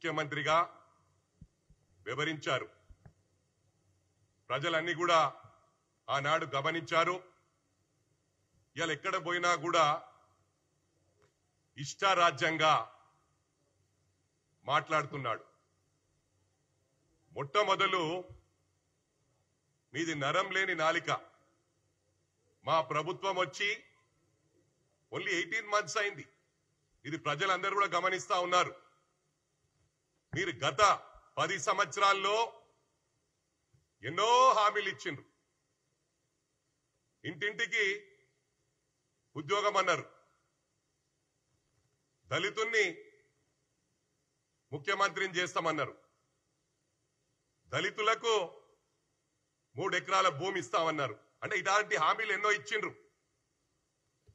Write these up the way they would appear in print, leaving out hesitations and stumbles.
ముఖ్యమంత్రిగా వివరించారు. ప్రజలన్నీ కూడా ఆనాడు గమనించారు. ఇవాళ ఎక్కడ పోయినా కూడా ఇష్టారాజ్యంగా మాట్లాడుతున్నాడు. మొట్టమొదలు మీది నరం లేని నాలిక. మా ప్రభుత్వం వచ్చి ఓన్లీ 18 months అయింది. ఇది ప్రజలందరూ కూడా గమనిస్తా ఉన్నారు. మీరు గత 10 సంవత్సరాల్లో ఎన్నో హామీలు ఇచ్చిండ్రు. ఇంటింటికి ఉద్యోగం అన్నారు. దళితుల్ని ముఖ్యమంత్రిని చేస్తామన్నారు. దళితులకు 3 ఎకరాల భూమి ఇస్తామన్నారు. అంటే ఇలాంటి హామీలు ఎన్నో ఇచ్చిండ్రు.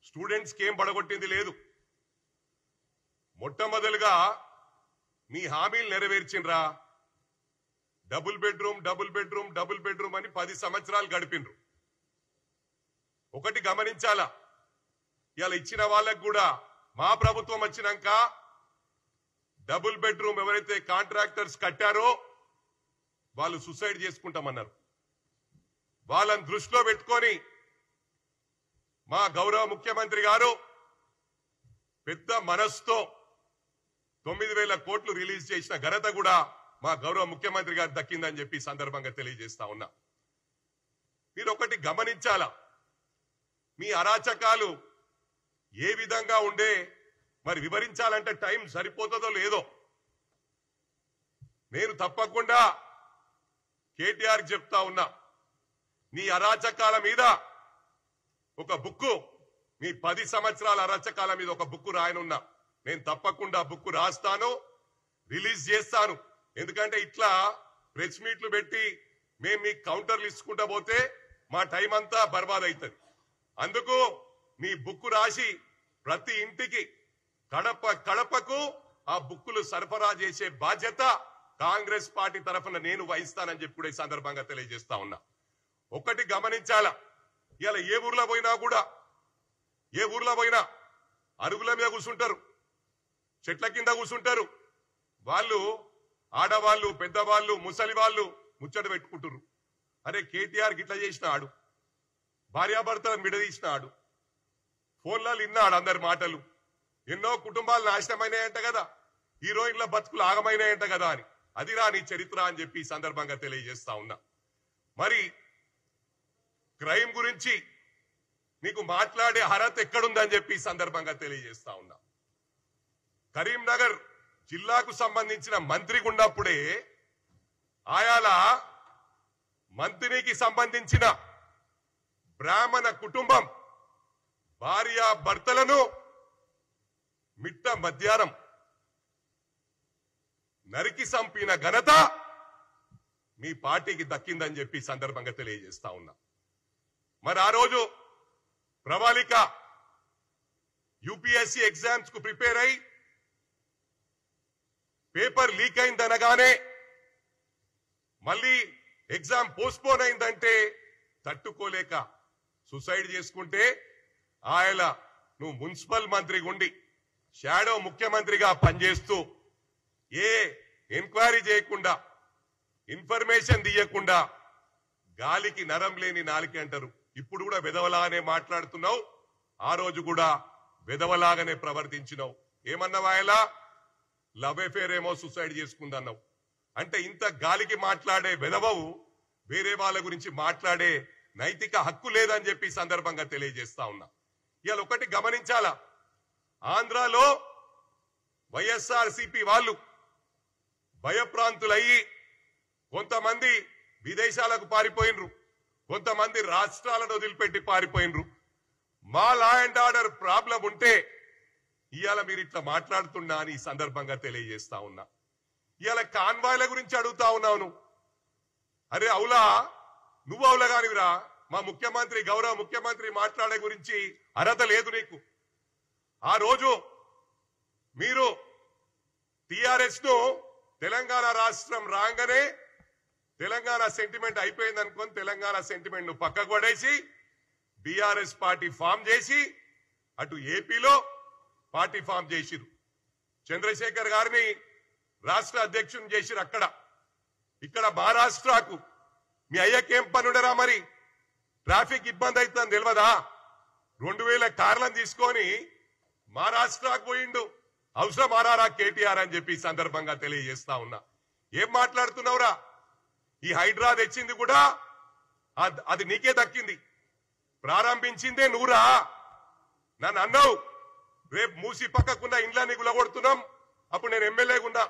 స్టూడెంట్స్కి ఏం పడగొట్టింది లేదు. మొట్టమొదలుగా మీ హామీలు నెరవేర్చిండ్రా? Double bedroom double bedroom double bedroom అని 10 సంవత్సరాలు గడిపిండ్రు. ఒకటి గమనించాలా, ఇలా ఇచ్చిన వాళ్ళకు కూడా మా ప్రభుత్వం వచ్చినాక డబుల్ బెడ్రూమ్ ఎవరైతే కాంట్రాక్టర్స్ కట్టారో వాళ్ళు సూసైడ్ చేసుకుంటామన్నారు. వాళ్ళని దృష్టిలో పెట్టుకొని మా గౌరవ ముఖ్యమంత్రి గారు పెద్ద మనస్సుతో 9,000 కోట్లు రిలీజ్ చేసిన ఘనత కూడా మా గౌరవ ముఖ్యమంత్రి గారు దక్కిందని చెప్పి సందర్భంగా తెలియజేస్తా ఉన్నా. మీరు ఒకటి గమనించాలా, మీ అరాచకాలు ఏ విధంగా ఉండే మరి వివరించాలంటే టైం సరిపోతుందో లేదో. నేను తప్పకుండా కేటీఆర్ చెప్తా ఉన్నా, నీ అరాచకాల మీద ఒక బుక్కు, మీ 10 సంవత్సరాల అరాచకాల మీద ఒక బుక్కు రాయనున్నా. నేను తప్పకుండా బుక్కు రాస్తాను, రిలీజ్ చేస్తాను. ఎందుకంటే ఇట్లా ప్రెస్ మీట్లు పెట్టి మేము మీకు కౌంటర్లు ఇచ్చుకుంటా పోతే మా టైం అంతా బర్బాద్ అవుతుంది. అందుకు మీ బుక్కు రాసి ప్రతి ఇంటికి కడపకు ఆ బుక్కులు సరఫరా చేసే బాధ్యత కాంగ్రెస్ పార్టీ తరఫున నేను వహిస్తానని చెప్పి కూడా ఈ సందర్భంగా తెలియజేస్తా ఉన్నా. ఒకటి గమనించాలా, ఇలా ఏ ఊర్లో పోయినా అరుగుల మీద కూర్చుంటారు, చెట్ల కింద కూర్చుంటారు. వాళ్ళు ఆడవాళ్ళు, పెద్దవాళ్ళు, ముసలి వాళ్ళు ముచ్చట పెట్టుకుంటారు. అరే కేటీఆర్ గిట్లా చేసిన ఆడు, భార్యాభర్తలను విడదీసిన ఆడు, ఫోన్లలో విన్నాడు అందరి మాటలు. ఎన్నో కుటుంబాలు నాశనమైనాయంట కదా, హీరోయిన్ల బతుకులు ఆగమైనాయంట కదా అని. అది రాని చరిత్ర అని చెప్పి ఈ సందర్భంగా తెలియజేస్తా ఉన్నా. మరి క్రైమ్ గురించి నీకు మాట్లాడే అర్హత ఎక్కడుందని చెప్పి ఈ సందర్భంగా తెలియజేస్తా ఉన్నా. కరీంనగర్ జిల్లాకు సంబంధించిన మంత్రి ఉన్నప్పుడే ఆయాల మంత్రికి సంబంధించిన బ్రాహ్మణ కుటుంబం భార్య భర్తలను మిట్ట మధ్యాహ్నం నరికి చంపిన ఘనత మీ పార్టీకి దక్కిందని చెప్పి సందర్భంగా తెలియజేస్తా ఉన్నా. మరి ఆ రోజు ప్రవాళిక యూపీఎస్సీ ఎగ్జామ్స్ కు ప్రిపేర్ అయి పేపర్ లీక్ అయిందనగానే మళ్ళీ ఎగ్జామ్ పోస్ట్పోన్ అయిందంటే తట్టుకోలేక సూసైడ్ చేసుకుంటే ఆయన నువ్వు మున్సిపల్ మంత్రి ఉండి షాడో ముఖ్యమంత్రిగా పనిచేస్తూ ఏ ఎంక్వైరీ చేయకుండా, ఇన్ఫర్మేషన్ తీయకుండా గాలికి నరం లేని నాలిక అంటారు. ఇప్పుడు కూడా వెదవలాగానే మాట్లాడుతున్నావు, ఆ రోజు కూడా వెదవలాగానే ప్రవర్తించినావు. ఏమన్నావు? ఆయన లవ్ అఫేర్ ఏమో సూసైడ్ చేసుకుందన్నావు. అంటే ఇంత గాలికి మాట్లాడే వెదవవు వేరే వాళ్ళ గురించి మాట్లాడే నైతిక హక్కు లేదని చెప్పి సందర్భంగా తెలియజేస్తా ఉన్నా. ఇవాళ ఒకటి గమనించాలా, ఆంధ్రాలో వైఎస్ఆర్సీపీ వాళ్ళు భయప్రాంతులయ్యి కొంతమంది విదేశాలకు పారిపోయినరు, కొంతమంది రాష్ట్రాలను వదిలిపెట్టి పారిపోయినరు. మా లా అండ్ ఆర్డర్ ప్రాబ్లం ఉంటే ఇవాళ మీరు ఇట్లా మాట్లాడుతున్నా అని ఈ సందర్భంగా తెలియజేస్తా ఉన్నా. ఇవాళ కాన్వాయ్ల గురించి అడుగుతా ఉన్నావు. అరే అవులా, నువ్వు అవులా కానివిరా, మా ముఖ్యమంత్రి గౌరవ ముఖ్యమంత్రి మాట్లాడే గురించి అర్హత లేదు నీకు. ఆ రోజు మీరు టిఆర్ఎస్ ను తెలంగాణ రాష్ట్రం రాగానే తెలంగాణ సెంటిమెంట్ అయిపోయింది అనుకొని తెలంగాణ సెంటిమెంట్ ను పక్కకు పడేసి బీఆర్ఎస్ పార్టీ ఫామ్ చేసి అటు ఏపీలో పార్టీ ఫామ్ చేసిరు. చంద్రశేఖర్ గారిని రాష్ట్ర అధ్యక్షుని చేసిరు అక్కడ. ఇక్కడ మహారాష్ట్రకు మీ అయ్యకేం పనుడరా? మరి ట్రాఫిక్ ఇబ్బంది అవుతుందని తెలియదా? 2000 కార్లను తీసుకొని మహారాష్ట్రకు పోయిండు. అవసరం మారారా కేటీఆర్ అని చెప్పి సందర్భంగా తెలియజేస్తా ఉన్నా. ఏం మాట్లాడుతున్నావురా? ఈ హైడ్రా తెచ్చింది కూడా అది నీకే దక్కింది. ప్రారంభించిందే నువ్వురా. నన్ను అన్నావు రేపు మూసి పక్కకున్న ఇండ్లన్నీ గులగొడుతున్నాం. అప్పుడు నేను ఎమ్మెల్యేగా ఉన్నా.